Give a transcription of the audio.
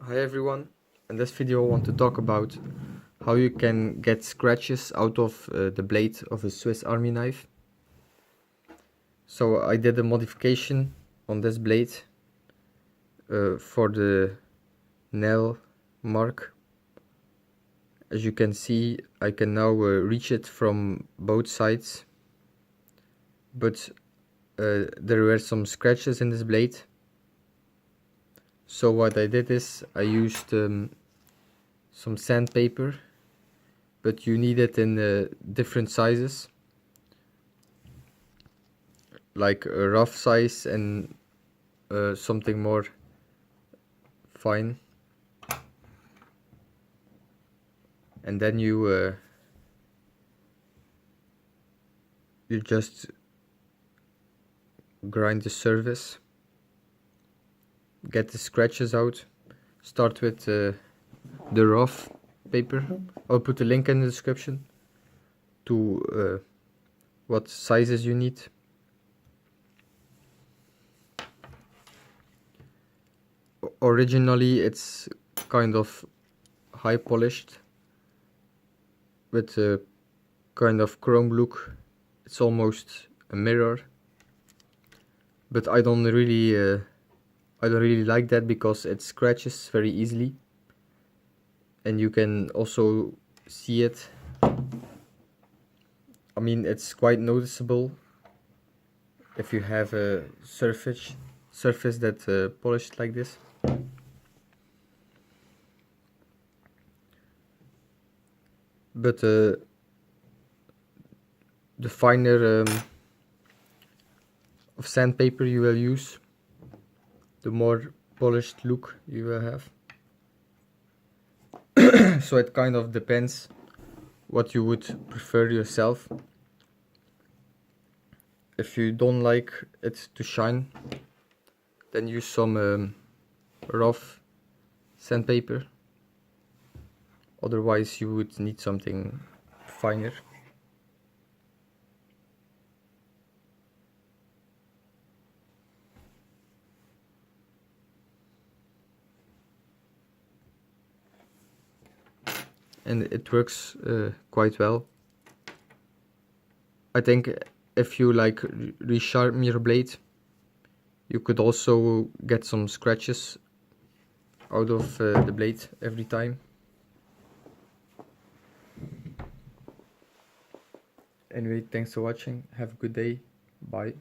Hi everyone, in this video I want to talk about how you can get scratches out of the blade of a Swiss Army knife. So I did a modification on this blade for the nail mark. As you can see, I can now reach it from both sides, but there were some scratches in this blade. So what I did is I used some sandpaper, but you need it in different sizes, like a rough size and something more fine. And then you just grind the surface, get the scratches out. Start with the rough paper. I'll put a link in the description to what sizes you need. Originally it's kind of high polished with a kind of chrome look. It's almost a mirror, but I don't really like that because it scratches very easily, and you can also see it. I mean, it's quite noticeable if you have a surface that polished like this. But the finer of sandpaper you will use, the more polished look you will have. So it kind of depends what you would prefer yourself. If you don't like it to shine, then use some rough sandpaper. Otherwise you would need something finer. And it works quite well. I think if you like resharpen your blade, you could also get some scratches out of the blade every time. Anyway, thanks for watching. Have a good day. Bye.